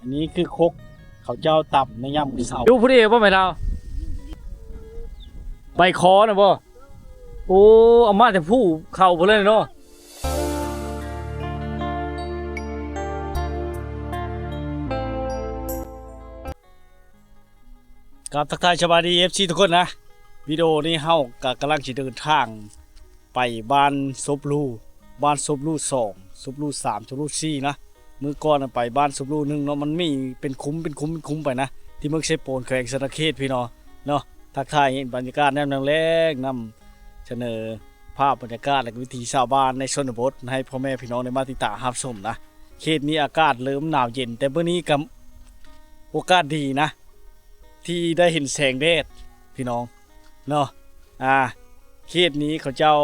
อันนี้คือคกเขาเจ้าตับในย่ำเสา ดูผู้ดีบ่แม่เฒ่าใบคอน่ะบ่โอ้เอามาแต่ผู้เข้าพุ่นเลยเนาะครับทักทายชาวบ้านดีFC ทุกคนนะวิดีโอนี้เฮาก็กำลังสิเดินทางไปบ้านซบลูบ้านซบลู2ซบลู3ซบลู4นะมื้อก่อนไปบ้านซบลู1เนาะมันมีเป็นคุ้มไปนะที่เมืองเซโปนแขวงสะระเขตพี่น้องเนาะทักทายบรรยากาศแนวแรงนำเสนอภาพบรรยากาศและวิถีชาวบ้านในชนบทให้พ่อแม่พี่น้องได้มาติดตามรับชมนะเขตนี้อากาศเริ่มหนาวเย็นแต่มื้อนี้ก็โอกาสดีนะที่ได้เห็นแสงแดดพี่น้องเนาะเขตนี้เขาเจ้า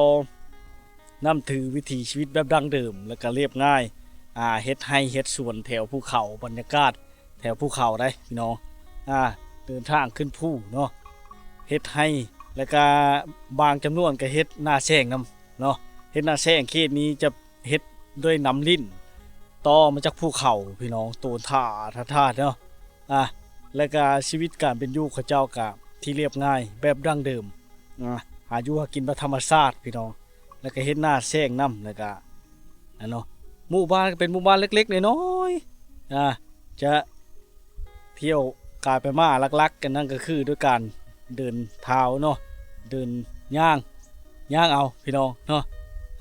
นำถือวิถีชีวิตแบบดั้งเดิมแล้วก็เรียบง่ายเฮ็ดให้เฮ็ดสวนแถวภูเขาบรรยากาศแถวภูเขาได้พี่น้องเดินทางขึ้นภูเนาะเฮ็ดให้แล้วก็บางจำนวนก็เฮ็ดหน้าแซงนำเนาะเฮ็ดหน้าแซงเขตนี้จะเฮ็ดด้วยน้ำลิ้นต่อมาจากภูเขาพี่น้องโตนท่าเนาะแล้วก็ชีวิตการเป็นอยู่เขาเจ้าก็ที่เรียบง่ายแบบดั้งเดิมหาอยู่หากินแบบธรรมชาติพี่น้องแล้วก็เฮ็ดหน้าแซงนำแล้วก็เนาะหมู่บ้านก็เป็นหมู่บ้านเล็กๆน้อยๆจะเที่ยวกายไปมาลักๆกันนั่นก็คือด้วยการเดินเท้าเนาะเดินย่างเอาพี่น้องเนาะ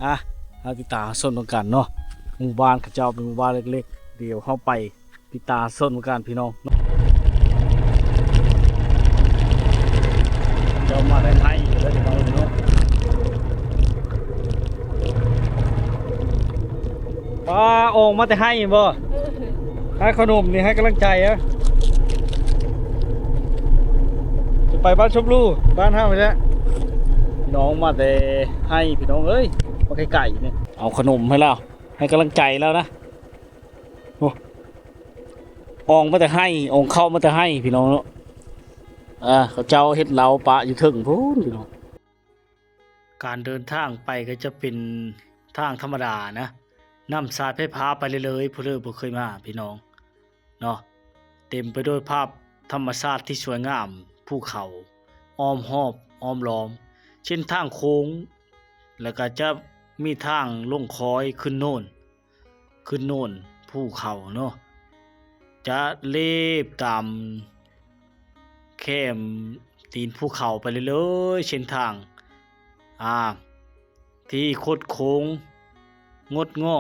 เอาติดตาส้นตรงกันเนาะหมู่บ้านเขาเจ้าเป็นหมู่บ้านเล็กๆเดี๋ยวเข้าไปติดตาส้นตรงกันพี่น้องเจ้ามาได้ให้แล้วพี่น้องเนาะออกมาแต่ให้บ่ให้ขนมนี่ให้กำลังใจจะไปบ้านชมลู่บ้านห้าไปแล้วพี่น้องมาแต่ให้พี่น้องเอ้ยมาไก่เนี่ยเอาขนมให้แล้วให้กำลังใจแล้วนะโอ้อองมาแต่ให้องเข้ามาแต่ให้พี่น้องเนาะเขาเจ้าเฮ็ดเล้าปะอยู่ถึงพูนพี่น้องการเดินทางไปก็จะเป็นทางธรรมดานะนำสายไฟฟ้าไปเลยผู้เลิกบ่เคยมาพี่น้องเนาะเต็มไปด้วยภาพธรรมชาติที่สวยงามภูเขาอ้อมหอบอ้อมล้อมเช่นทางโค้งแล้วก็จะมีทางลงคอยขึ้นโน่นภูเขาเนาะจะเลบตามแคมตีนภูเขาไปเลยเส้นทางที่คดโค้งงดงอ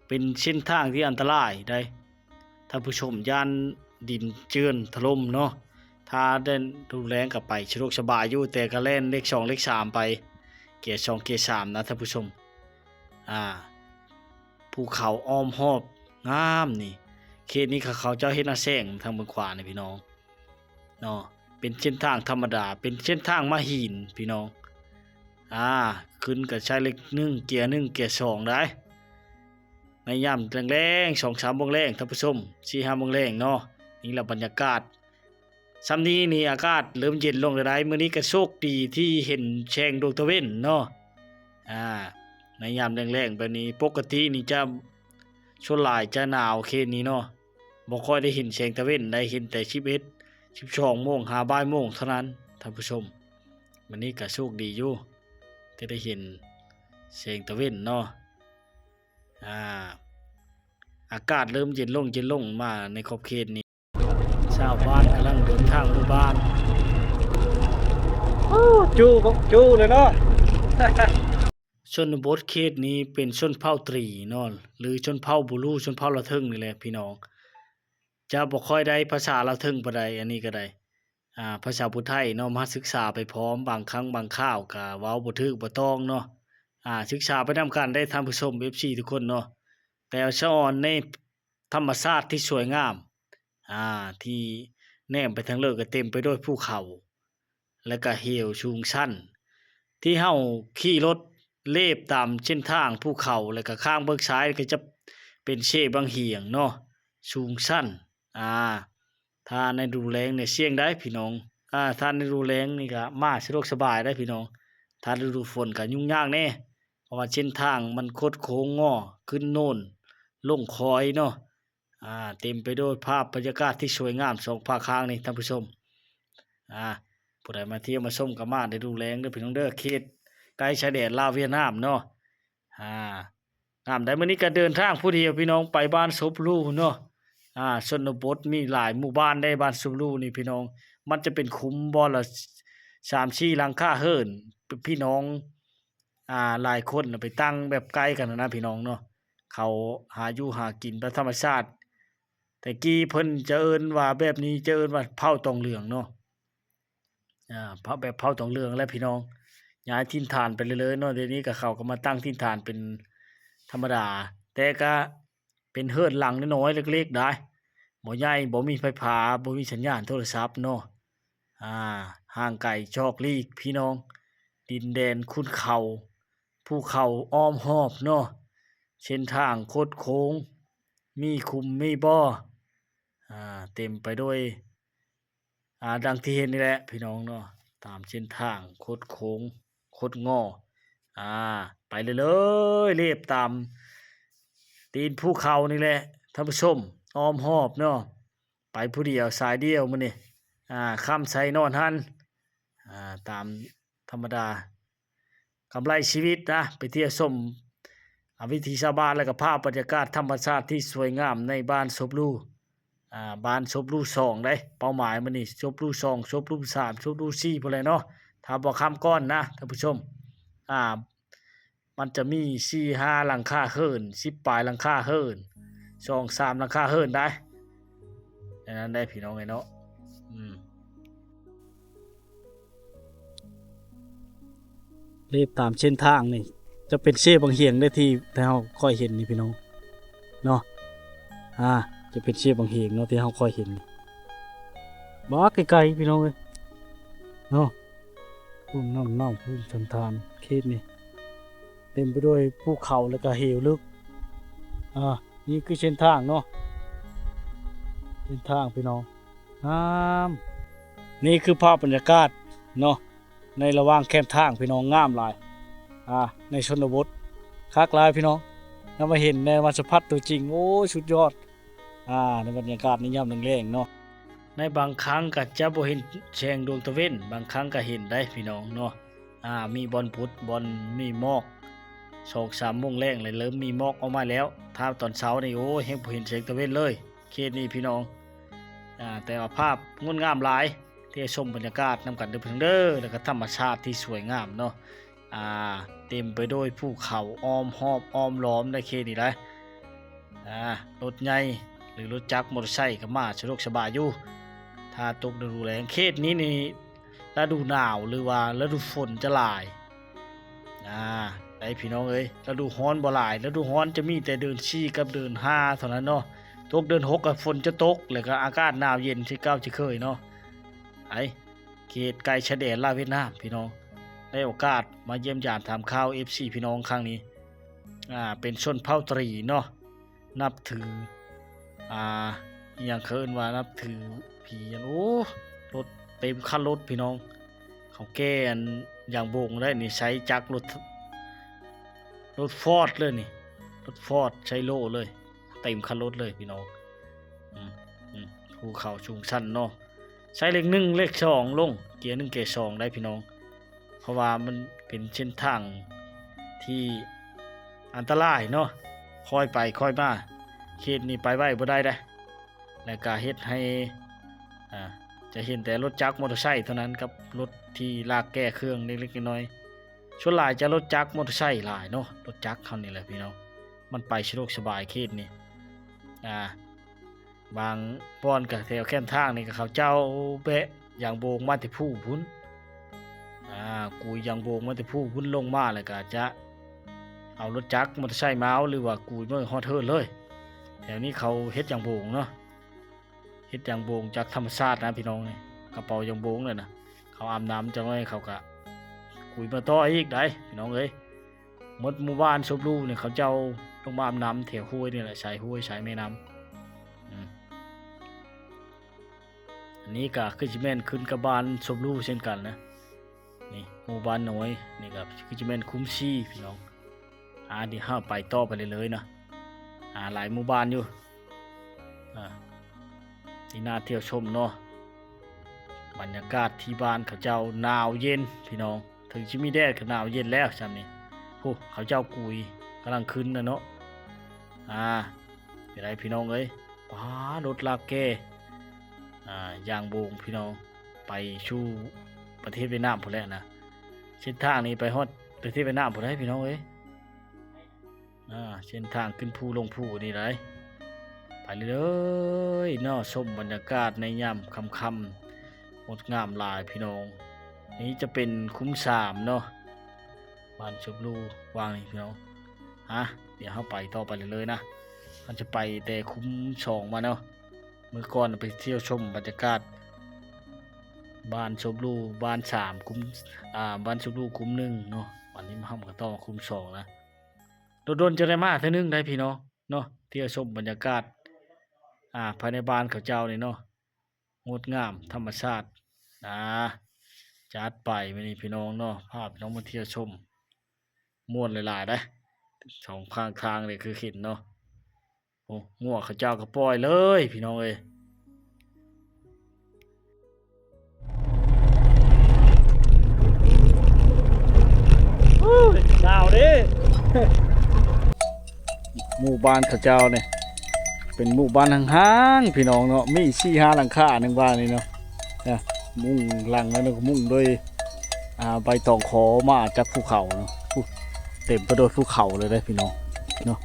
เป็นเส้นทางที่อันตรายได้ท่านผู้ชมย่านดินเจือนถล่มเนาะถ้าได้ดูแลกับไปสะดวกสบายอยู่แต่ก็แล่นเลข2เลข3ไปเกียร์2เกียร์3นะท่านผู้ชมภูเขาอ้อมหอบงามนี่เขตนี้เขาเจ้าเฮ็ดหน้าแซงทางเมืองขวานี่พี่น้องเนาะเป็นเส้นทางธรรมดาเป็นเส้นทางมาหินพี่น้องขึ้นกับใช้เลข1เกียร์1เกียร์2ได้ในยามแรงๆ 2-3 โมงแรงท่านผู้ชม 4-5 โมงแรงเนาะนี่แหละบรรยากาศซ้ำนี้นี่อากาศเริ่มเย็นลงแล้วได้มื้อนี้ก็โชคดีที่เห็นแสงดวงตะเวนเนาะในยามแรงๆแบบนี้ปกตินี่จะช่วงหลายจะหนาวเขตนี้เนาะบ่ค่อยได้เห็นแสงตะเวนได้เห็นแต่11 12 โมงหาบ่ายโมงเท่านั้นท่านผู้ชมวันนี้ก็โชคดีอยู่ที่ได้เห็นแสงตะเวนเนาะอากาศเริ่มเย็นลงมาในขอบเขตนี้ชาวบ้านกำลังเดินทางหมู่บ้านจูเลยเนาะ ชนบทเขตนี้เป็นชนเผ่าตรีเนาะหรือชนเผ่าบูรูชนเผ่าละเทิงนี่แหละพี่น้องจะบ่ค่อยได้ภาษาละเทิงปานใดอันนี้ก็ได้ภาษาพุทธไทยเนาะมาศึกษาไปพร้อมบางครั้งบางคราวก็เว้าบ่ถูกบ่ต้องเนาะศึกษาไปนำกันได้ท่านผู้ชม FC ทุกคนเนาะแต่ชะออนในธรรมชาติที่สวยงามที่แนมไปทางเลิกก็เต็มไปด้วยภูเขาและก็เหวสูงชันที่เฮาขี่รถเลบตามเส้นทางภูเขาแล้วก็ข้างเบื้องซ้ายก็จะเป็นเชบางเหียงเนาะสูงชันถ้าในฤดูแล้งเนี่ยเสี่ยงได้พี่น้องถ้าในฤดูแล้งนี่ก็มาสะดวกสบายได้พี่น้องถ้าฤดูฝนก็ยุ่งยากแน่เพราะว่าเส้นทางมันคดโค้งงอขึ้นโน่นลงคอยเนาะ เต็มไปด้วยภาพบรรยากาศที่สวยงามสองภาคข้างนี่ท่านผู้ชมผู้ใดมาเที่ยวมาชมก็มาได้ดูแลงเด้อพี่น้องเด้อเขตใกล้ชายแดนลาวเวียดนามเนาะงามได้มื้อนี้ก็เดินทางผู้เดียวพี่น้องไปบ้านศพลูเนาะชนบทมีหลายหมู่บ้านได้บ้านศพลูนี่พี่น้องมันจะเป็นคุ้มบ่ละ3-4หลังคาเรือนพี่น้องหลายคนน่ะไปตั้งแบบใกล้กันนะพี่น้องเนาะเขาหาอยู่หากินตามธรรมชาติแต่กี้เพิ่นจะเอิ้นว่าแบบนี้จะเอิ้นว่าเผาตองเหลืองเนาะเผาแบบเผาตองเหลืองแล้วพี่น้องย้ายถิ่นฐานไปเลยๆเนาะเดี๋ยวนี้ก็เขาก็มาตั้งถิ่นฐานเป็นธรรมดาแต่ก็เป็นเรือนหลังน้อยๆเล็กๆได้บ่ใหญ่บ่มีไฟฟ้าบ่มีสัญญาณโทรศัพท์เนาะห่างไกลชอกลีกพี่น้องดินแดนขุ่นเขาภูเขาอ้อมหอบเนาะเส้นทางคดโค้งมีคุมมีบ่เต็มไปด้วยดังที่เห็นนี่แหละพี่น้องเนาะตามเส้นทางคดโค้งคดงอไปเลยเรียบตามตีนภูเขานี่แหละท่านผู้ชมอ้อมหอบเนาะไปผู้เดียวสายเดียวมื้อนี้ค่ำใส่นอนหันตามธรรมดากำไรชีวิตนะไปเที่ยวชมวิถีชาวบ้านแล้วก็ภาพบรรยากาศธรรมชาติที่สวยงามในบ้านศพลูบ้านศพลู2ได้เป้าหมายมื้อนี้ศพลู2ศพลู3ศพลู4พุ่นแหละเนาะถ้าบ่ค้ำก้อนนะท่านผู้ชมมันจะมี4-5หลังคาเรือน10ปลายหลังคาเรือน2-3หลังคาเรือนได้ดังนั้นได้พี่น้องไงเนาะเรียบตามเส้นทางนี่จะเป็นเส้บางเหียงได้ที่เฮาค่อยเห็นนี่พี่น้องเนาะจะเป็นเส้บางเหียงเนาะที่เฮาค่อยเห็นบ่ไกลๆพี่น้องเอ้ยเนาะพุ่นน้ำพุ่นสันทานเขตนี่เต็มไปด้วยภูเขาแล้วก็เหวลึกนี่คือเส้นทางเนาะเส้นทางพี่น้องนี่คือภาพบรรยากาศเนาะในระหว่างแคมทางพี่น้องงามหลายในชนบทคักหลายพี่น้องนำมาเห็นในวันสะพัดตัวจริงโอ้สุดยอดในบรรยากาศในยามแรงๆเนาะในบางครั้งก็จะบ่เห็นแสงดวงตะเวนบางครั้งก็เห็นได้พี่น้องเนาะมีบอนพุธบอนมีหมอก2-3 โมงแรงเลยเริ่มมีหมอกออกมาแล้วถ้าตอนเช้านี่โอ้เห็นบ่เห็นแสงตะเวนเลยเขตนี้พี่น้องแต่ว่าภาพงดงามหลายที่ชมบรรยากาศนำกันเด้อแล้วก็ธรรมชาติที่สวยงามเนาะเต็มไปด้วยภูเขาอ้อมหอบอ้อมล้อมในเขตนี้ได้รถใหญ่หรือรถจักรมอเตอร์ไซค์ก็มาสะดวกสบายอยู่ถ้าตกฤดูแล้งเขตนี้นี่ฤดูหนาวหรือว่าฤดูฝนจะหลายได้พี่น้องเอ้ยฤดูร้อนบ่หลายฤดูร้อนจะมีแต่เดือน4กับเดือน5เท่านั้นเนาะตกเดือน6ก็ฝนจะตกแล้วก็อากาศหนาวเย็นที่เก่าที่เคยเนาะเขตใกล้ชายแดนลาวเวียดนามพี่น้องได้โอกาสมาเยี่ยมยามถามข่าว FC พี่น้องครั้งนี้เป็นชนเผ่าตรีเนาะนับถืออย่างเคินว่านับถือผีรถเต็มคันรถพี่น้องเขาแก้อันอย่างโบงได้นี่ใช้จักรรถฟอร์ดเลยนี่รถฟอร์ดใช้โล่เลยเต็มคันรถเลยพี่น้องภูเขาชุมชันเนาะใช้เลข1เลข2ลงเกียร์1เกียร์2ได้พี่น้องเพราะว่ามันเป็นเส้นทางที่อันตรายเนาะค่อยไปค่อยมาเขตนี้ไปไว้บ่ได้แล้วก็เฮ็ดให้จะเห็นแต่รถจักรมอเตอร์ไซค์เท่านั้นกับรถที่ลากแก้เครื่องเล็กๆน้อยๆส่วนหลายจะรถจักรมอเตอร์ไซค์หลายเนาะรถจักรเขานี่แหละพี่น้องมันไปสะดวกสบายเขตนี้บางบ่อนก็แถวแคมทางนี่ก็เขาเจ้าแบะอย่างโบงมาแต่ผู้พุ่นกุยอย่างโบงมาแต่ผู้พุ่นลงมาแล้วก็จะเอารถจักรมอเตอร์ไซค์มาหรือว่ากุยมาฮอดเทิร์นเลยแถวนี้เขาเฮ็ดอย่างโบงเนาะเฮ็ดอย่างโบงจากธรรมชาตินะพี่น้องนี่กระเป๋าอย่างโบงเลยนะเขาอาบน้ำจังเลยเขาก็กุยมาต่ออีกได้พี่น้องเอ้ยหมดหมู่บ้านซบลูเนี่ยเขาเจ้าลงมาอาบน้ำแถวห้วยนี่แหละชายห้วยชายแม่น้ำอันนี้ก็คือจิแม่นขึ้นกับบ้านซบลูเช่นกันนะนี่หมู่บ้านน้อยนี่ก็คือจิแม่นคุ้มชีพี่น้องเดี๋ยวไปต่อไปเลยนะหลายหมู่บ้านอยู่ อ่าที่น่าเที่ยวชมเนาะบรรยากาศที่บ้านเขาเจ้าหนาวเย็นพี่น้องถึงจะมีแดดก็หนาวเย็นแล้วจำนี้โอ้เขาเจ้ากุยกำลังขึ้นนะเนาะเป็นไรพี่น้องเอ้ยป้ารถลากแก่ยางโบงพี่น้องไปชูประเทศเวียดนามพุ่นแล้วนะเส้นทางนี้ไปฮอดประเทศเวียดนามพุ่นได้พี่น้องเอ้ยเส้นทางขึ้นภูลงภูนี่ไรไปเลยเนาะชมบรรยากาศในยามค่ำๆงดงามหลายพี่น้องนี้จะเป็นคุ้มสามเนาะบ้านชมรูวางนี่พี่น้องเดี๋ยวเข้าไปต่อไปเลยนะมันจะไปแต่คุ้มสองมาเนาะเมื่อก่อนไปเที่ยวชมบรรยากาศบ้านชมรูบ้านสามคุ้มบ้านชมรูคุ้มหนึ่งเนาะวันนี้มาห้ามกันต่อคุ้มสองนะโดนจะได้มาเท่านึงได้พี่น้องเนาะเที่ยวชมบรรยากาศภายในบ้านเขาเจ้านี่เนาะงดงามธรรมชาติจัดไปไม่นี่พี่น้องเนาะภาพพี่น้องมาเที่ยวชมม่วนหลายๆได้สองข้างทางเลยคือเห็นเนาะโอ้งัวเขาเจ้าก็ปล่อยเลยพี่น้องเอ้ยหนาวดิ หมู่บ้านเขาเจ้าเนี่ยเป็นหมู่บ้านห่างๆพี่น้องเนาะมี4-5หลังคาหนึ่งบ้านนี่เนาะมุ้งหลังแล้วก็มุ้งด้วยใบตองขอมาจากภูเขาเนาะเต็มไปด้วยภูเขาเลยได้พี่น้องเนาะ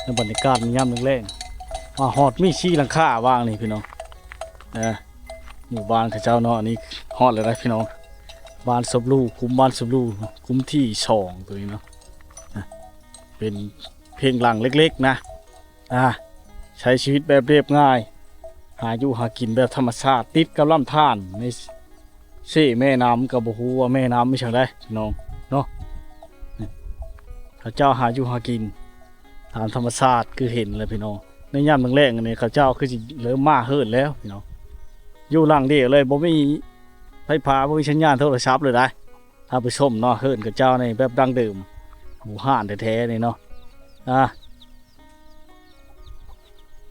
ในบรรยากาศมันย่ำแรงๆฮอดมี4หลังคาว่างนี่พี่น้องหมู่บ้านเขาเจ้าเนาะนี่ฮอดเลยได้พี่น้องบ้านศพลูกคุ้มบ้านศพลูกคุ้มที่2ตัวนี้เนาะเป็นเพลงหลังเล็กๆนะใช้ชีวิตแบบเรียบง่ายหาอยู่หากินแบบธรรมชาติติดกับลำธารในแม่น้ำกับบ่ฮู้ว่าแม่น้ำไม่ใช่ได้พี่น้องเนาะเขาเจ้าหาอยู่หากินตามธรรมชาติคือเห็นเลยพี่น้องในยามแรงๆนี่เขาเจ้าคือสิเริ่มมาเฮิดแล้วพี่น้องอยู่หลังเดียวเลยบ่มีไฟฟ้าบ่มีสัญญาณโทรศัพท์เลยได้ถ้าไปชมเนาะเฮิดเขาเจ้าในแบบดั้งเดิมหมู่บ้านแท้ๆนี่เนาะ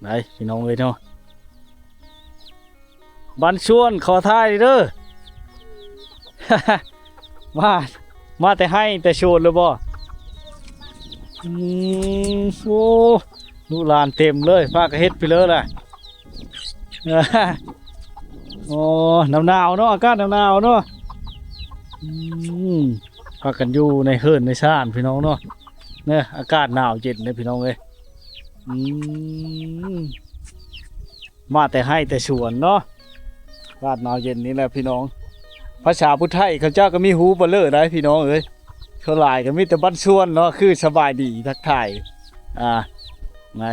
ไหนพี่น้องเลยเนาะบันชวนขอท้ายเด้อ มาแต่ให้แต่ชวนเลยบ่โอ้ลูกหลานเต็มเลยฟ้ากระเฮ็ดไปเลยแหละ โอ้หนาวเนาะอากาศหนาวเนาะพากันอยู่ในเฮิรนในซ่านพี่น้องเนาะเนี่ยอากาศหนาวเย็นเลยพี่น้องเลยมาแต่ให้แต่ชวนเนาะอากาศหนาวเย็นนี่แหละพี่น้องภาษาพุทธไทยเขาเจ้าก็มีหูเบลเลอร์ได้พี่น้องเอ้ยเขาหลายก็มีแต่บ้านชวนเนาะคือสบายดีทักทายไง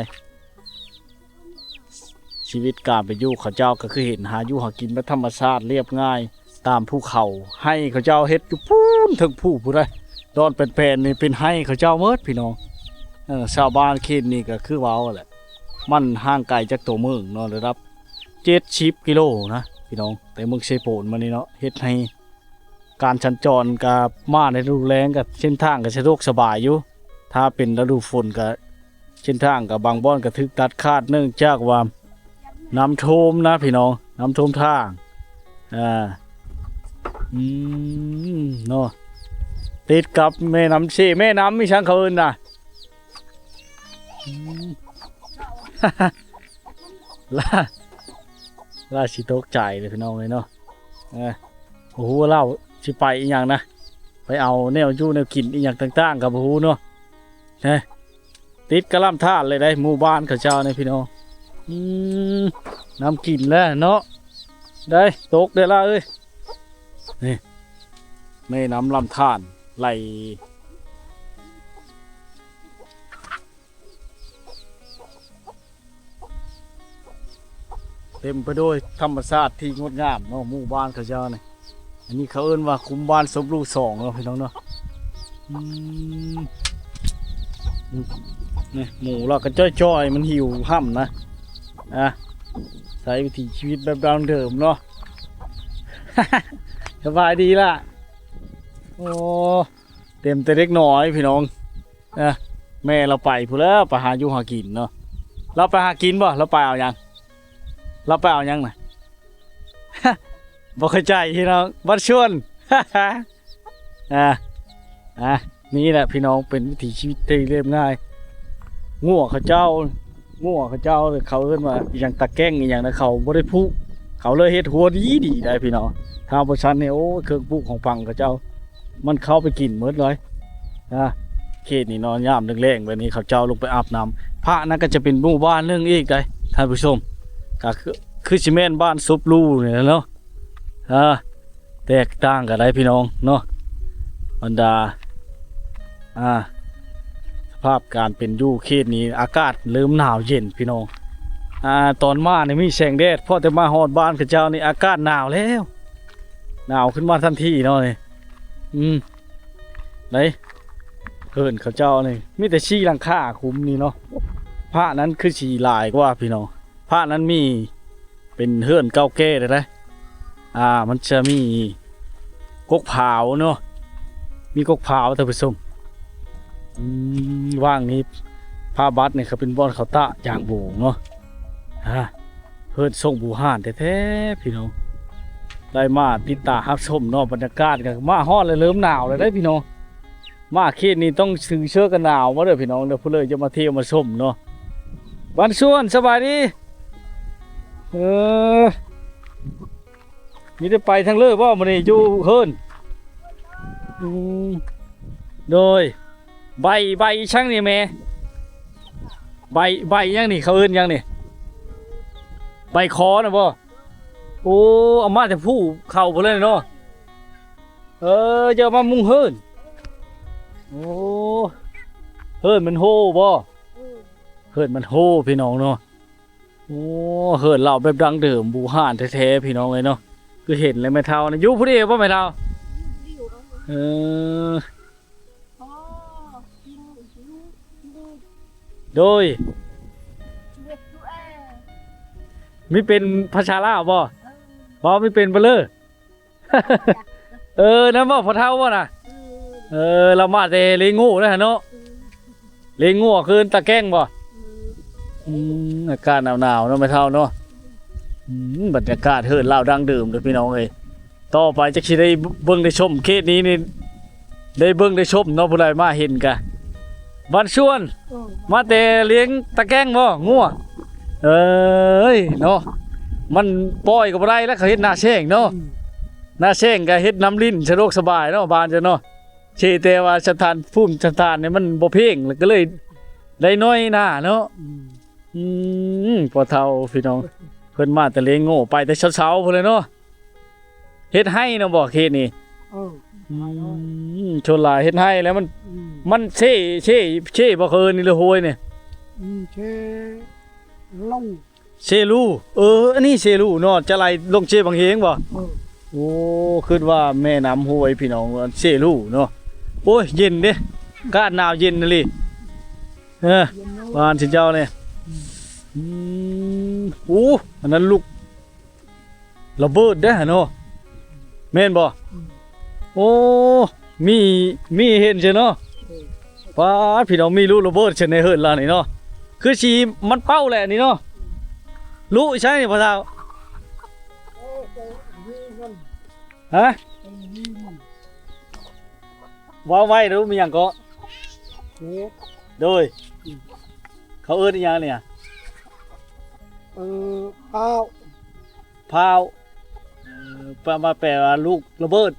ชีวิตการไปอยู่เขาเจ้าก็คือเห็นหาอยู่หากินแบบธรรมชาติเรียบง่ายตามภูเขาให้เขาเจ้าเฮ็ดอยู่พูนถึงผู้ใดดอนเป็นนี่เป็นให้เขาเจ้าเมิดพี่น้องชาวบ้านเขตนี่ก็คือว้าวแหละมันห่างไกลจากตัวเมืองเนาะระดับ70 กิโลนะพี่น้องแต่เมืองเชโปนมานี่เนาะเฮ็ดให้การสัญจรกับมาในฤดูแล้งกับเส้นทางก็สะดวกสบายอยู่ถ้าเป็นฤดูฝนก็เส้นทางกับบางบ่อนก็ถึกตัดขาดเนื่องจากว่าน้ำท่วมนะพี่น้องน้ำท่วมทางเนาะติดกับแม่น้ำชีแม่น้ำมีช่างเขาเอิ้นน่ะล่าสิตกใจเลยพี่น้องเลยเนาะโอ้โหเล่าสิไปอีกอย่างนะไปเอาแนวยู่แนวกินอีกอย่างต่างๆกับโอ้โหเนาะติดกระลำธารเลยได้หมู่บ้านเขาเจ้าเนี่ยพี่น้องน้ำกินแล้วเนาะได้ตกได้ละเอ้ยนี่แม่น้ำลำธารไหลเต็มไปด้วยธรรมชาติที่งดงามเนาะหมู่บ้านเขาเจ้าเนี่ยอันนี้เขาเอิ้นว่าคุ้มบ้านสมรูป2เนาะพี่น้องเนาะนี่หมูเราก็จ้อยๆมันหิวห้ำนะใช้วิถีชีวิตแบบดั้งเดิมเนาะ สบายดีล่ะโอ้เต็มแต่เล็กน้อยพี่น้องแม่เราไปพูดแล้วไปหาอยู่หากินเนาะเราไปหากินบ่เราไปเอายัง เราไปเอายังน่ะ บ่เข้าใจพี่น้องบัดชวน อ่านี่แหละพี่น้องเป็นวิถีชีวิตที่เรียบง่ายงัวเขาเจ้าเลยเขาเอิ้นว่าอหย่างตะแกรงอหย่างนะเขาบ่ได้พุเขาเลยเฮ็ดหัวดีได้พี่น้องถ้าบ่ชันนี่โอ้เครื่องปลูกของฝั่งเขาเจ้ามันเข้าไปกินหมดเลยเขตนี่นอนยามแรงๆแบบนี้เขาเจ้าลงไปอาบน้ำพระนั่นก็จะเป็นหมู่บ้านเรื่องอีกได้ท่านผู้ชมก็คือสิแม่นบ้านซุบลูนี่แหละเนาะแตกต่างกันได้พี่น้องเนาะบรรดาสภาพการเป็นอยู่เขตนี้อากาศเริ่มหนาวเย็นพี่น้องตอนมานี่มีแสงแดดพอแต่มาฮอดบ้านเขาเจ้านี่อากาศหนาวแล้วหนาวขึ้นมาทันทีเนาะนี่ไหนเพิ่นเขาเจ้านี่มีแต่ชี้หลังคาคุ้มนี่เนาะพระนั้นคือสีลายกว่าพี่น้องพระนั้นมีเป็นเฮือนเก่าแก่เลยนะมันจะมีกกเผาเนาะมีกกเผาท่านผู้ชมว่างนี้ผ้าบัดเนี่ยเขาเป็นบ่อนเขาตะอย่างโบงเนาะเพิ่นส่งบูห่านแท้ๆพี่น้องได้มาติดตารับชมเนาะบรรยากาศกันมาฮอดเลยเริ่มหนาวเลยได้พี่น้องมาเขตนี้ต้องซื้อเสื้อกันหนาวมาเด้อพี่น้องเด้อเพื่อเลยจะมาเที่ยวมาชมเนาะบ้านชวนสบายดีมีได้ไปทางเลิศว่ามันนี่อยู่เฮิรนโดยใบช่างนี่แม่ใบยังนี่เขาเอิ้นยังนี่ใบคอนะบ่โอ้เอามาแต่ผู้เข้าไปเลยเนาะจะมามุงเฮิรนโอ้เฮิรนมันโฮบ่เฮิรนมันโฮพี่น้องเนาะโอ้เฮิรนเราแบบดังเดิมบูห่านแท้ๆพี่น้องเลยเนาะคือเห็นเลยไม่เท่านะอยู่ผู้เดียวบ่ไม่เท่าโดยไม่เป็นภาษาลาวบ่ไม่เป็นเบลอนั่นบ่พอเท่าบ่น่ะเรามาแต่เลงงูนะเนาะเลงงูคืนตะแกรงบ่อากาศหนาวๆเนาะไม่เท่าเนาะบรรยากาศเฮิรนลาวดังเดิมเด้อพี่น้องเอ้ยต่อไปจะสิได้เบิ่งได้ชมเขตนี้นี่ได้เบิ่งได้ชมเนาะผู้ใดมาเห็นกะบ้านชวนมาแต่เลี้ยงตะแกรงบ่งัวเนาะมันปล่อยก็บ่ได้แล้วเขาเฮ็ดหน้าแช่งเนาะหน้าแช่งก็เฮ็ดน้ำลิ้นสะดวกสบายเนาะบ้านจะเนาะเชแต่ว่าสถานภูมิสถานเนี่ยมันบ่เพ่งแล้วก็เลยได้น้อยหน้าเนาะพอเฒ่าพี่น้องเพิ่นมาแต่เลี้ยงโง่ไปแต่เช้าๆพุ่นเลยเนาะเฮ็ดให้เนาะบ่เขตนี้ชนหลายเฮ็ดให้แล้วมันเช่บ่เคยนี่เลยโหยเนี่ยเชลูเชลูอันนี้เชลูเนาะจะไหลลงเชบางเฮงบ่โอ้คิดว่าแม่น้ำห้วยพี่น้องเชลูเนาะโอ้ยเย็นเด้อากาศหนาวเย็นนั่นลิบ้านสิเจ้าเนี่ยอันนั้นลูกระเบิดเด้อเนาะแม่นบ่โอ้มีเห็นใช่เนาะป้าพี่น้องมีลูกระเบิดเช่นในเฮิรนล่ะนี่เนาะคือชีมันเป้าแหละนี่เนาะรู้ใช่พ่อเฒ่าฮะว้าวไว้รู้มีอย่างก็โดยเขาเอิ้นอีหยังเนี่ยพาวมาแปลว่าลูกระเบิด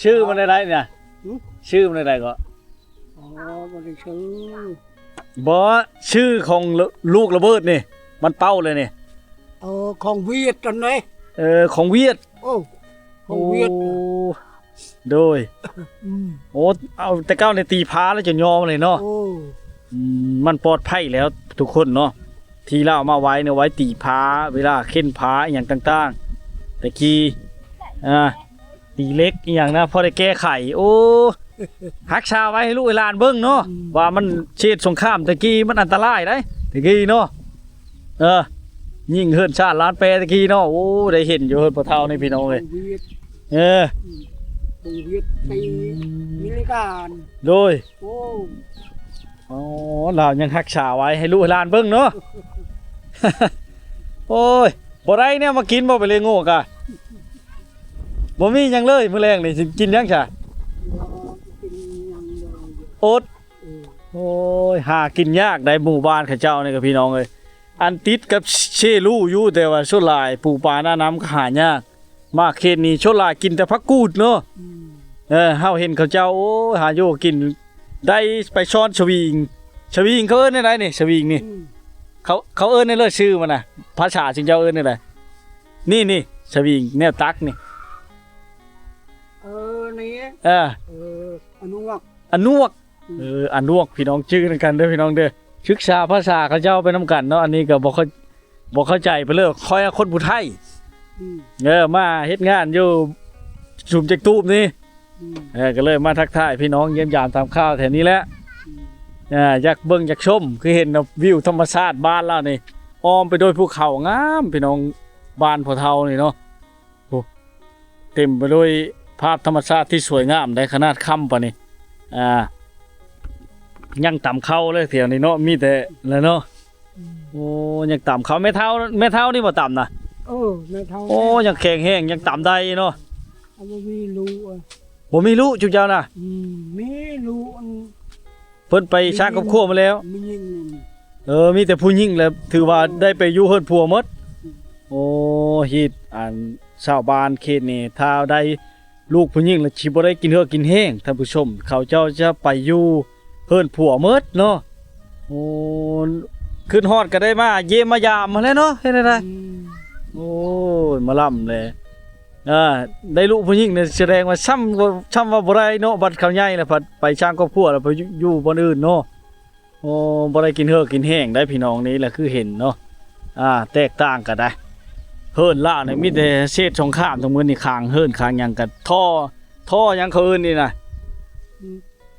ชื่อมันอะไรเนี่ยชื่อมันอะไรก็มันชื่อของลูกระเบิดนี่มันเป้าเลยนี่ของเวียดตอนไหนของเวียดของเวียดโดยเอาแต่เก้าในตีพ้าแล้วจะยอมเลยเนาะมันปลอดภัยแล้วทุกคนเนาะที่เราเอามาไว้เนี่ยไว้ตีพ้าเวลาเค้นพ้าอย่างต่างๆแต่กี้ตีเล็กอย่างนะพอได้แก้ไขฮักชาไว้ให้ลูกหลานเบิ่งเนาะว่ามันเช็ดสงครามตะกี้มันอันตรายได้ตะกี้เนาะยิ่งเฮิรนชาติล้านแปรตะกี้เนาะได้เห็นอยู่เฮิรนพ่อเฒ่านี่พี่น้องเลยเวียดไปมิลิการโดยเรายังฮักชาไว้ให้ลูกหลานเบิ่งเนาะ โอ้ยบ่ได้เนี่ยมากินบ่ไปเลยโง่กะบ่มีหยังเลยมื้อแรงนี่สิกินหยังซะ กินยังเลย โอ๊ต เออ โอ้ยหากินยากได้หมู่บ้านเขาเจ้านี่กับพี่น้องเอ้ยอันติดกับเชลูอยู่แต่ว่าส่วนหลายปลูกปลาหน้าน้ำก็หายากมากเขตนี้ส่วนหลายกินแต่ผักกูดเนาะ อืม เฮาเห็นเขาเจ้าโอ้ยหาอยู่กินได้ไปช้อนชวิงชวิงเขาเอิ้นได้นี่ชวิงนี่ อืม เขาเอิ้นได้เลยชื่อมันน่ะภาษาจริงเจ้าเอิ้นได้นี่ชวิงแนวตักนี่ นี่ เออ อนุรักษ์ อนนวกอนนวกพี่น้องชื่อกันเด้อพี่น้องเด้อศึกษาภาษาเขาเจ้าไปนํกันเนาะอันนี้ก็บ่เข้าใจไปเลยคอยคนผู้ไทย อืม มาเฮ็ดงานอยู่ชุมจักตูบนี่ อืม ก็เลยมาทักทายพี่น้องเยี่ยมยามตามข้าวแถวนี้แหละ อืม อยากเบิ่งอยากชมคือเห็นวิวธรรมชาติบ้านเรานี่อ้อมไปโดยภูเขางามพี่น้องบ้านพ่อเฒ่านี่เนาะโอ้เต็มไปด้วยภาพธรรมชาติที่สวยงามได้ขนาดค่ำปะนี่ยังต่ำเข้าเลยแถวนี้เนาะมีแต่แล้วเนาะโอ้ยังต่ำเข้าแม่เฒ่านี่บ่ต่ำนะ แม่เท่า โอ้ยังแข็งแห้งยังต่ำได้เนาะ เอาบ่มีรู้อ่ะ บ่มีลูกจุเจ้านะ มีรู้อัน เพิ่นไปสร้างครอบครัวมาแล้ว มียิงนั่น มีแต่ผู้หญิงแหล้วถือว่าได้ไปอยู่เฮือนผัวหมดโอ้ฮิตชาวบ้านเขตนี่ถ้าได้ลูกผู้หญิงแล้วสิบ่ได้กินเฮือกกินแห้งท่านผู้ชม เขาเจ้าจะไปอยู่เฮือนผัวหมดเนาะโอ้ขึ้นฮอดก็ได้มาเยี่ยมมายามมาแล้วเนาะเฮ็ดได้ อืม โอ้ยมาล่ำเลยได้ลูกผู้หญิงเนี่ยแสดงว่าซ้ำว่าบ่ได้เนาะบัดเขาใหญ่แล้วพัดไปสร้างครอบครัวแล้วไปอยู่บ่อนอื่นเนาะโอ้บ่ได้กินเฮือกกินแห้งได้พี่น้องนี้แหละคือเห็นเนาะแตกต่างกันได้เฮิรนล่าเนี่ยมีแต่เศษสงครามตรงมื้อนี่คางเฮิรนคางหยังกันท่อหยังเขาเอิ้นนี่น่ะ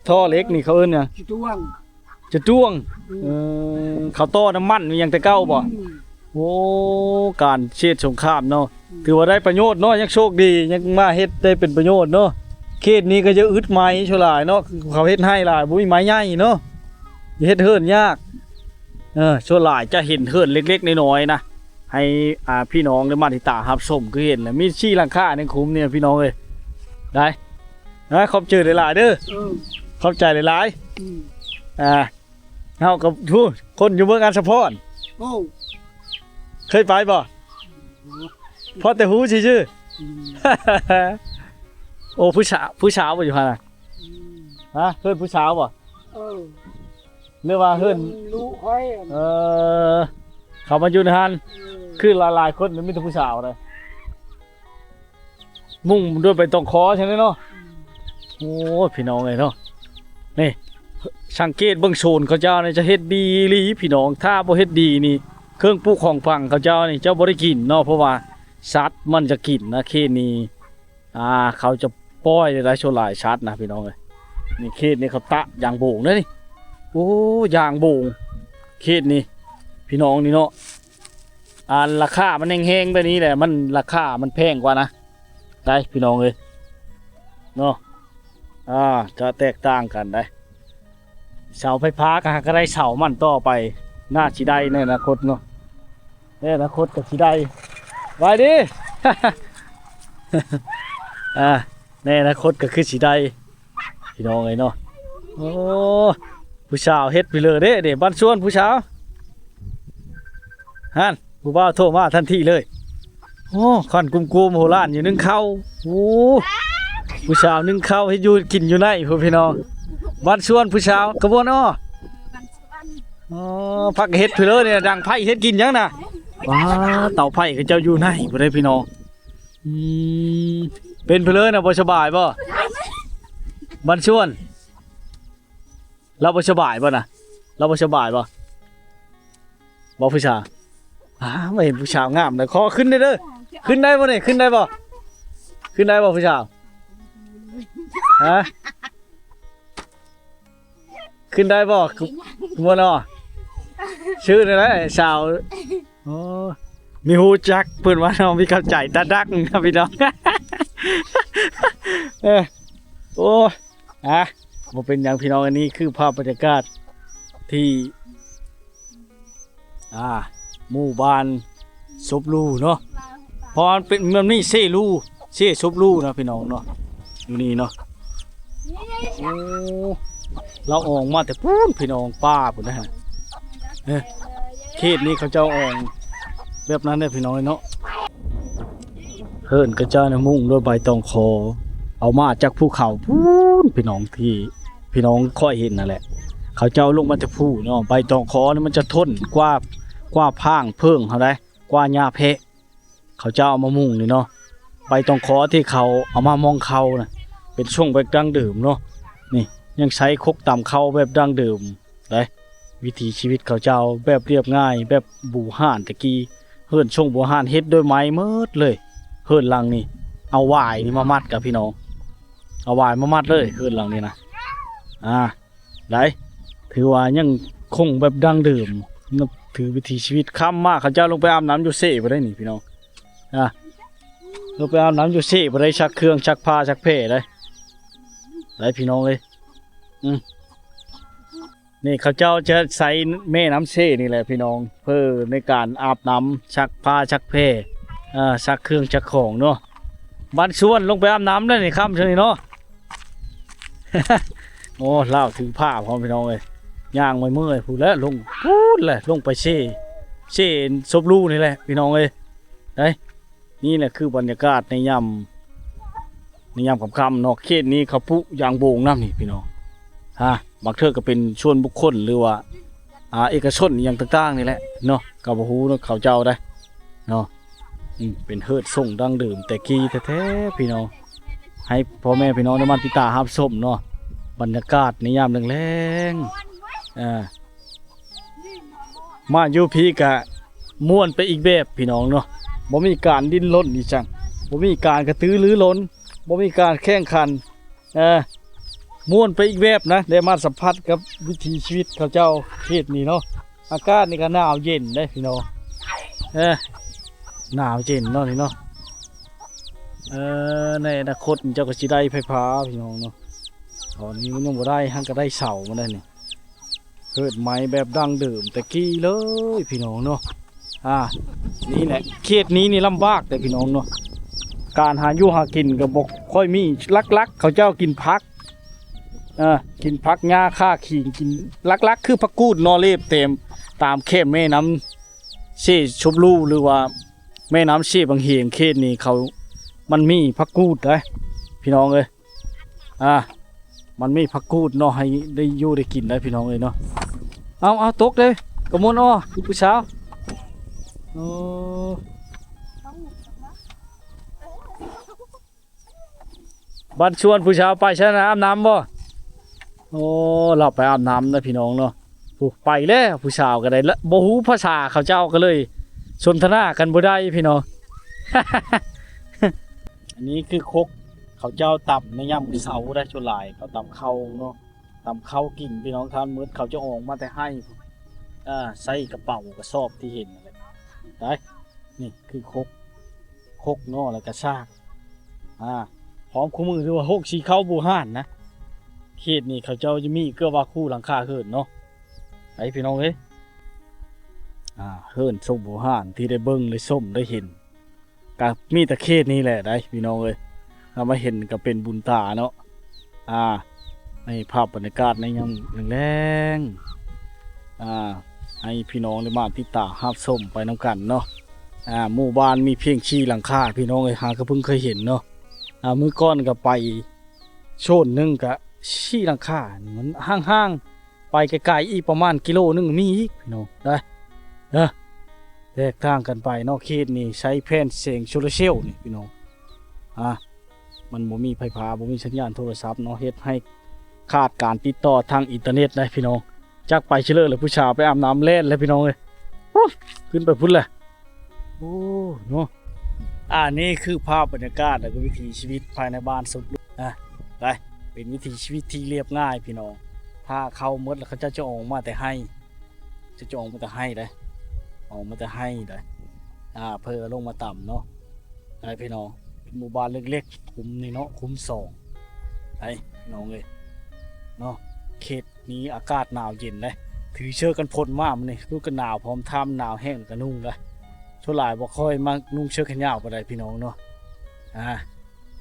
ท่อเหล็กนี่เขาเอิ้นหยัง จิตวง จะจ้วงเขาต่อน้ำมันมีหยังแต่เก่าบ่ อืม โอ้การเช็ดสงครามเนาะถือว่าได้ประโยชน์เนาะยังโชคดียังมาเฮ็ดได้เป็นประโยชน์เนาะเขตนี้ก็จะอึดไม้ชั่วหลายเนาะเขาเฮ็ดให้หลายบ่มีไม้ใหญ่เนาะเฮ็ดเฮิรนยากชั่วหลายจะเห็นเฮิรนเล็กๆน้อยๆนะให้พี่น้องได้มาติดตามรับชมคือเห็นแล้วมีชี้หลังคาในคุ้มเนี่ยพี่น้องเอ้ยได้ขอบใจหลายๆเด้อขอบใจหลาย อืม ๆเฮากับทุกคนอยู่เมืองอันสะพร โอ้ เคยไปบ่พอแต่หูชื่อ อืม ๆ โอ้ผู้สาวบ่อยู่หั่นน่ะ อืม เฮือนผู้สาวบ่ เออ หรือว่าเฮือน รู้ค่อยอะ เขามาอยู่ในหัน เออ คือหลายๆคนมีแต่ผู้สาวเลยมุ่งด้วยไปตรงคอใช่ไหมเนาะโอ้ยพี่น้องเลยเนาะนี่สังเกตเบื้องโซนเขาเจ้านี่จะเฮ็ดดีอีหลีพี่น้องถ้าบ่เฮ็ดดีนี่เครื่องปลูกของฝั่งเขาเจ้านี่เจ้าบ่ได้กินเนาะเพราะว่าสัตว์มันจะกินนะเขตนี้เขาจะปล่อยได้โชว์หลายสัตว์นะพี่น้องเอ้ยนี่เขตนี้เขาตะยางโบงเด้อนี่โอ้ยางโบงเขตนี้พี่น้องนี่เนาะราคามันแห้งๆแบบนี้แหละมันราคามันแพงกว่านะได้พี่น้องเอ้ยเนาะจะแตกต่างกันได้เสาไฟฟ้าก็ได้เสามันต่อไปน่าสิได้ในอนาคตเนาะในอนาคตก็สิได้ไว้ดิ ในอนาคตก็คือสิได้พี่น้องเอ้ยเนาะโอ้ผู้สาวเฮ็ดไปเลยเด้บ้านสวนผู้สาวฮั่นผู้บ่าวโทรมาทันทีเลยโอ้คันกุมๆโหล้านอยู่นึ่งข้าวโอ้ผู้สาวนึ่งข้าวให้อยู่กินอยู่ในพี่น้องบ้านสวนผู้สาวกระบวนอ้อพักเฮ็ดไปเลยเนี่ยดังไผ่เฮ็ดกินยังน่ะว้าเต่าไผ่ก็เจ้าอยู่ในบ่ได้พี่น้องเป็นไปเลยนะบ่สบายบ่บ้านสวนเราบ่สบายบ่น่ะเราบ่สบายบ่ผู้สาวไม่เห็นผู้สาวงามเลยขอขึ้นได้เด้อขึ้นได้บ่เนี่ยขึ้นได้บ่ขึ้นได้บ่ผู้สาวขึ้นได้บ่มัวเนาะชื่อนี่แหละสาวโอ้มีฮูจักเพิ่นว่าน้องมีเข้าใจตาดักครับพี่น้อง โอ้บ่เป็นหยังพี่น้องอันนี้คือภาพบรรยากาศที่หมู่บ้าน ซบลูเนาะเพราะมันมีเซ่ลูเซ่ซบลูนะพี่น้องเนาะอยู่นี่เนาะโอ้เราออกมาแต่พูนพี่น้องป้าพุ่นนะฮะเขตนี้เขาเจ้าออกแบบนั้นเนี่ยพี่น้องเนาะเฮิ่นกระเจ้าเนี่ยมุ่งด้วยใบตองคอเอามาจากภูเขาพูนพี่น้องที่พี่น้องค่อยเห็นนั่นแหละเขาเจ้าลงมาแต่ภูเนาะใบตองคอนี่มันจะทนกว่าพางเพิ่งเขาได้กว่าหญ้าเพะเขาเจ้าเอามามุ่งนี่เนาะใบตองคอที่เขาเอามามองเขาน่ะเป็นช่วงแบบดั้งเดิมเนาะนี่ยังใช้คกตำเขาแบบดั้งเดิมได้วิถีชีวิตเขาเจ้าแบบเรียบง่ายแบบบูห่านตะกี้เฮิ่นช่วงบูห่านเฮ็ดด้วยไม้เมิดเลยเฮิ่นหลังนี่เอาหวายนี่มามัดกับพี่น้องเอาหวายมามัดเลยเฮิ่นหลังนี่นะได้ถือว่ายังคงแบบดั้งเดิมนับถือวิถีชีวิตค่ำมากเขาเจ้าลงไปอาบน้ำอยู่เซ่ไปได้นี่พี่น้องลงไปอาบน้ำอยู่เซ่ไปได้ชักเครื่องชักผ้าชักเพ่ได้พี่น้องเลยนี่เขาเจ้าจะใส่แม่น้ำเซ่นี่แหละพี่น้องเพื่อในการอาบน้ำชักผ้าชักเพ่ชักเครื่องชักของเนาะบ้านชวนลงไปอาบน้ำได้นี่ค่ำใช่ไหมเนาะ โอ้เล่าถึงผ้าพร้อมพี่น้องเลยย่างไม่เมื่อยพูดแล้วลงพูดเลยลงไปเช่ซบลูนี่แหละพี่น้องเลยได้นี่แหละคือบรรยากาศในยามค่ำๆเนาะเขตนี้เขาปุยางโบงน้ำนี่พี่น้องบางเทื่อก็เป็นชวนบุคคลหรือว่าเอกชนอย่างต่างๆนี่แหละเนาะกับหูเนาะเขาเจ้าได้เนาะเป็นเฮิดส่งดังดื่มแต่กี้แท้ๆพี่น้องให้พ่อแม่พี่น้องได้มาติดตามรับชมเนาะบรรยากาศในยามแรงๆมาอยู่พี่กะม่วนไปอีกแบบพี่น้องเนาะบ่มีการดิ้นรนนี่จังบ่มีการกระตือรือร้นบ่มีการแข่งขันม่วนไปอีกแบบนะได้มาสัมผัสกับวิถีชีวิตเขาเจ้าเขตนี้เนาะอากาศนี่ก็หนาวเย็นได้พี่น้องหนาวเย็นเนาะนี่เนาะในอนาคตเจ้าก็สิได้ไฟฟ้าพี่น้องเนาะตอนนี้มันยังบ่ได้หังก็ได้เสามาได้นี่เกิดไม้แบบดั้งเดิมแต่กี้เลยพี่น้องเนาะนี่แหละเขตนี้นี่ลำบากแต่พี่น้องเนาะการหาอยู่หากินก็บ่ค่อยมีลักๆเขาเจ้ากินผักกินผักหญ้าค่าขิงกินลักๆคือผักกูดนอเลบเต็มตามเข้มแม่น้ำเช่ชบลูหรือว่าแม่น้ำเช่บางเหียงเขตนี้เขามันมีผักกูดได้พี่น้องเอ้ยมันมีผักกูดเนาะให้ได้อยู่ได้กินได้พี่น้องเอ้ยเนาะเอาตกเลยกระมวลผู้สาวบ้านชวนผู้สาวไปใช่ไหมอาบน้ำบ่เราไปอาบน้ำนะพี่น้องเนาะไปแล้วผู้สาวก็ได้ละบ่ฮู้ภาษาเขาเจ้าก็เลยสนทนากันบ่ได้พี่น้อง อันนี้คือคกเขาเจ้าต่ำในย่ำเสาได้ชนลายเขาต่ำเข้าเนาะต่ำเข้ากิ่งพี่น้องทานมืดเขาจะออกมาแต่ให้ใส่กระเป๋ากระสอบที่เห็นได้นี่คือคกเนาะแล้วก็ซากพร้อมคู่มือคือว่า6สีเข้าบูห่านนะเขตนี่เขาเจ้าจะมีเกือบว่าคู่หลังคาเฮิรนเนาะไอพี่น้องเอ้ยเฮิรนส้มบูห่านที่ได้เบิ้งได้ส้มได้เห็นกับมีแต่เขตนี้แหละได้พี่น้องเอ้ยเรามาเห็นก็เป็นบุญตาเนาะในภาพบรรยากาศในยามแรงให้พี่น้องได้มาติดตามรับชมไปน้ำกันเนาะหมู่บ้านมีเพียงชีหลังคาพี่น้องเอ้ยก็เพิ่งเคยเห็นเนาะมือก้อนก็ไปโซนนึงกะชีหลังคามันห้างๆไปไกลๆอีกประมาณกิโลนึงมีอีกพี่น้องได้แตกต่างกันไปเนาะเขตนี่ใช้แผ่นเสียงโซลาร์เซลล์นี่พี่น้องมันบ่มีไฟฟ้าบ่มีสัญญาณโทรศัพท์เนาะเฮ็ดให้ขาดการติดต่อทางอินเทอร์เน็ตได้พี่น้องจักไปเฉลยเลยผู้ชายไปอาบน้ำเล่นแล้วพี่น้องเอ้ยขึ้นไปพุ่นเลยเนาะนี่คือภาพบรรยากาศและวิถีชีวิตภายในบ้านสุดได้เป็นวิถีชีวิตที่เรียบง่ายพี่น้องถ้าเข้ามืดแล้วเขาจะออกมาแต่ให้จะออกมาแต่ให้ได้ออกมาแต่ให้ได้เพื่อลงมาต่ำเนาะได้พี่น้องเป็นหมู่บ้านเล็กๆคุ้มนี่เนาะคุ้ม2ได้พี่น้องเลยเนาะเขตนี้อากาศหนาวเย็นเลยถือเชือกกันพลมากมันนี่รู้กันหนาวพร้อมทำหนาวแห้งกันนุ่งเลย ส่วนหลายบ่ค่อยมานุ่งเสื้อแขนยาวปานใดพี่น้องเนาะ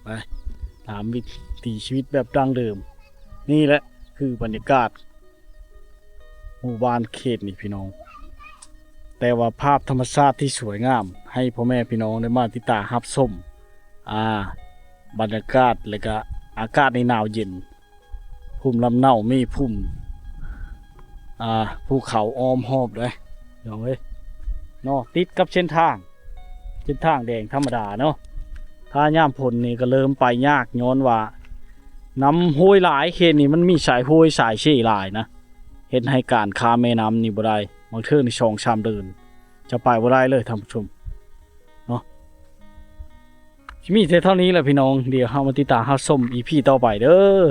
ไปตามวิถีชีวิตแบบดั้งเดิมนี่แหละคือบรรยากาศหมู่บ้านเขตนี่พี่น้อง แต่ว่าภาพธรรมชาติที่สวยงามให้พ่อแม่พี่น้องได้มาติดตารับชมบรรยากาศและก็อากาศในหนาวเย็นภูมิลำเนามีภูมิภูเขาอ้อมหอบเลยน้องเอ้ยเนาะติดกับเส้นทางแดงธรรมดาเนาะถ้าย่ามฝนนี่ก็เริ่มไปยากย้อนว่าน้ำห้วยหลายเขตนี่มันมีสายห้วยสายเชี่ยหลายนะเห็นให้การค้าแม่น้ำนี่บ่ได้บางเทื่อนี่2-3เดือนจะไปบ่ได้เลยท่านผู้ชมเนาะมีแต่เท่านี้แหละพี่น้องเดี๋ยวเฮามาติดตามรับชม EP ต่อไปเด้อ